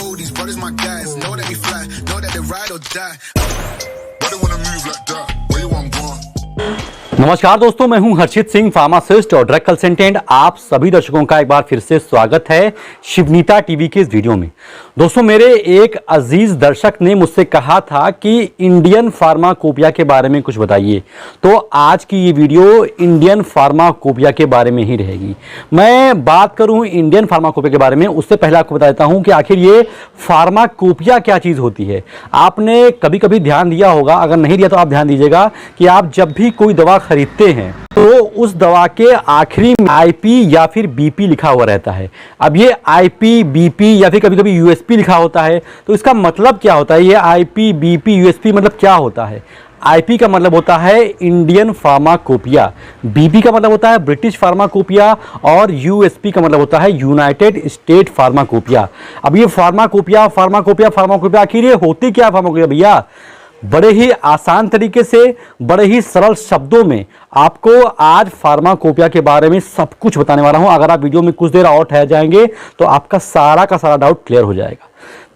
know these brothers my guys. Know that we fly, know that they ride or die. Why they wanna move like that? Where you want going? नमस्कार दोस्तों, मैं हूं हर्षित Singh, pharmacist और drug consultant. आप सभी दर्शकों का एक बार फिर से स्वागत है शिवनीता टीवी के इस वीडियो में। दोस्तों, मेरे एक अजीज दर्शक ने मुझसे कहा था कि इंडियन फार्माकोपिया के बारे में कुछ बताइए, तो आज की ये वीडियो इंडियन फार्माकोपिया के बारे में ही रहेगी। मैं बात करूं इंडियन फार्माकोपिया के बारे में, उससे पहले आपको बता देता हूं कि आखिर ये फार्माकोपिया क्या चीज़ होती है। आपने कभी कभी ध्यान दिया होगा, अगर नहीं दिया तो आप ध्यान दीजिएगा कि आप जब भी कोई दवा खरीदते हैं तो उस दवा के आखिरी में आईपी या फिर बीपी लिखा हुआ रहता है। अब ये आईपी, बीपी या फिर कभी कभी यूएसपी लिखा होता है, तो इसका मतलब क्या होता है? ये आईपी, बीपी, यूएसपी मतलब क्या होता है? आईपी का मतलब होता है इंडियन फार्माकोपिया, बीपी का मतलब होता है ब्रिटिश फार्माकोपिया और यूएसपी का मतलब होता है यूनाइटेड स्टेट फार्माकोपिया। अब ये फार्माकोपिया आखिर ये होती क्या फार्माकोपिया भैया? बड़े ही आसान तरीके से, बड़े ही सरल शब्दों में आपको आज फार्माकोपिया के बारे में सब कुछ बताने वाला हूं। अगर आप वीडियो में कुछ देर और ठहर जाएंगे तो आपका सारा का सारा डाउट क्लियर हो जाएगा।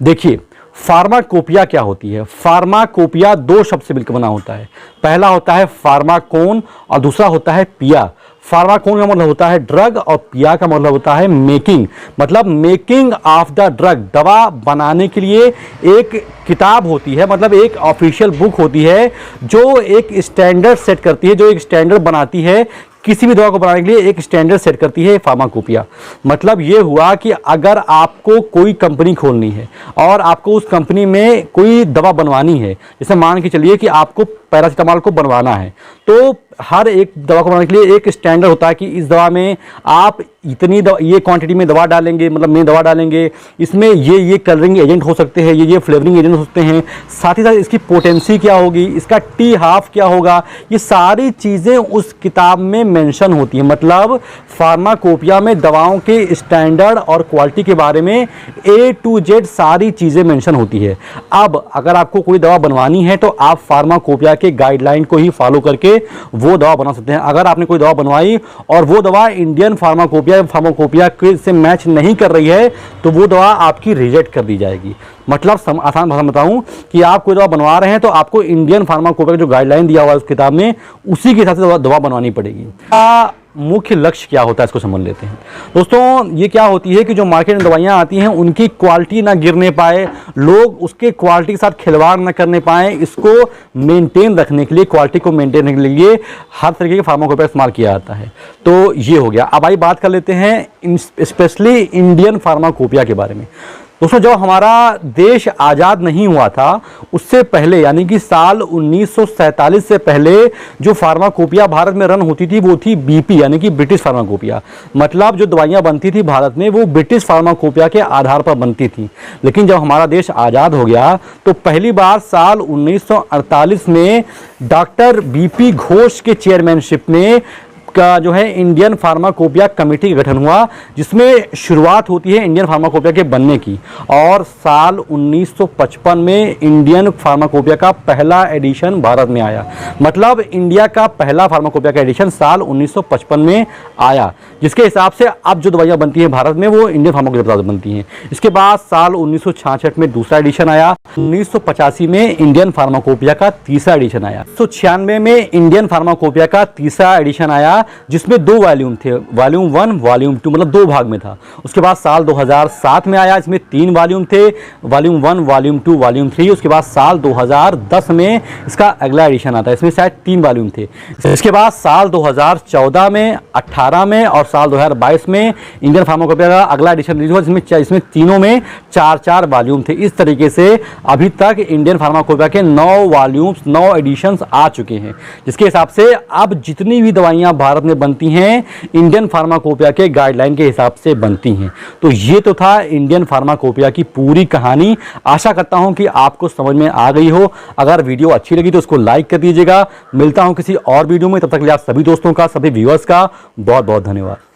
देखिए, फार्माकोपिया क्या होती है? फार्माकोपिया दो शब्द से मिलकर बना होता है। पहला होता है फार्माकोन और दूसरा होता है पिया। फार्माकोन का मतलब होता है ड्रग और पिया का मतलब होता है मेकिंग, मतलब मेकिंग ऑफ द ड्रग। दवा बनाने के लिए एक किताब होती है, मतलब एक ऑफिशियल बुक होती है जो एक स्टैंडर्ड सेट करती है, जो एक स्टैंडर्ड बनाती है। किसी भी दवा को बनाने के लिए एक स्टैंडर्ड सेट करती है फार्माकोपिया। मतलब ये हुआ कि अगर आपको कोई कंपनी खोलनी है और आपको उस कंपनी में कोई दवा बनवानी है, जैसे मान के चलिए कि आपको पैरासीटामोल को बनवाना है, तो हर एक दवा को बनाने के लिए एक स्टैंडर्ड होता है कि इस दवा में आप इतनी ये क्वांटिटी में दवा डालेंगे, मतलब में दवा डालेंगे, इसमें ये कलरिंग एजेंट हो सकते हैं, ये फ्लेवरिंग एजेंट हो सकते हैं, साथ ही साथ इसकी पोटेंसी क्या होगी, इसका टी हाफ क्या होगा, ये सारी चीज़ें उस किताब में मेंशन होती है। मतलब फार्माकोपिया में दवाओं के स्टैंडर्ड और क्वालिटी के बारे में A to Z सारी चीज़ें मेंशन होती है। अब अगर आपको कोई दवा बनवानी है तो आप फार्माकोपिया के गाइडलाइन को ही फॉलो करके वो दवा बना सकते हैं। अगर आपने कोई दवा बनवाई और वो दवा इंडियन फार्माकोपिया से मैच नहीं कर रही है तो वो दवा आपकी रिजेक्ट कर दी जाएगी। मतलब आसान भाषा में बताऊं कि आप कोई दवा बनवा रहे हैं तो आपको इंडियन फार्माकोपिया जो गाइडलाइन दिया हुआ है उस किताब में, उसी के हिसाब से दवा बनवानी पड़ेगी। मुख्य लक्ष्य क्या होता है इसको समझ लेते हैं। दोस्तों, ये क्या होती है कि जो मार्केट में दवाइयाँ आती हैं उनकी क्वालिटी ना गिरने पाए, लोग उसके क्वालिटी के साथ खिलवाड़ ना करने पाए, इसको मेंटेन रखने के लिए, क्वालिटी को मेंटेन रखने के लिए हर तरीके के फार्माकोपिया इस्तेमाल किया जाता है। तो ये हो गया। अब आइए बात कर लेते हैं स्पेशली इंडियन फार्माकोपिया के बारे में। दोस्तों, जब हमारा देश आज़ाद नहीं हुआ था उससे पहले, यानी कि साल 1947 से पहले जो फार्माकोपिया भारत में रन होती थी वो थी बीपी, यानी कि ब्रिटिश फार्माकोपिया। मतलब जो दवाइयाँ बनती थी भारत में वो ब्रिटिश फार्माकोपिया के आधार पर बनती थी। लेकिन जब हमारा देश आज़ाद हो गया तो पहली बार साल 1948 में डॉक्टर बीपी घोष के चेयरमैनशिप में का जो है इंडियन फार्माकोपिया कमेटी का गठन हुआ, जिसमें शुरुआत होती है इंडियन फार्माकोपिया के बनने की। और साल 1955 में इंडियन फार्माकोपिया का पहला एडिशन भारत में आया। मतलब इंडिया का पहला फार्माकोपिया का एडिशन साल 1955 में आया, जिसके हिसाब से अब जो दवाइयाँ बनती हैं भारत में वो इंडियन फार्माकोपिया से बनती हैं। इसके बाद साल 1966 में दूसरा एडिशन आया, 1985 में इंडियन फार्माकोपिया का तीसरा एडिशन आया, 1996 में इंडियन फार्माकोपिया का तीसरा एडिशन आया, जिसमें 2 वॉल्यूम थे, वॉल्यूम 1, वॉल्यूम 2, मतलब 2 भाग में था। उसके बाद साल 2007 में आया, इसमें 3 वॉल्यूम थे, वॉल्यूम 1, वॉल्यूम 2, वॉल्यूम 3। उसके बाद साल 2010 में इसका अगला एडिशन आता है, इसमें शायद 3 वॉल्यूम थे। इसके बाद साल 2014 में, 18 में और साल 2022 में इंडियन फार्माकोपिया का अगला एडिशन रिलीज हुआ, जिसमें तीनों में 4-4 वॉल्यूम थे। इस तरीके से अभी तक इंडियन फार्माकोपिया के 9 वॉल्यूम्स, 9 एडिशंस आ चुके हैं, जिसके हिसाब से अब जितनी भी दवाइयाँ भारत में बनती हैं इंडियन फार्माकोपिया के गाइडलाइन के हिसाब से बनती हैं। तो ये तो था इंडियन फार्माकोपिया की पूरी कहानी। आशा करता हूं कि आपको समझ में आ गई हो। अगर वीडियो अच्छी लगी तो उसको लाइक कर दीजिएगा। मिलता हूं किसी और वीडियो में, तब तक के लिए आप सभी दोस्तों का, सभी व्यूअर्स का बहुत बहुत धन्यवाद।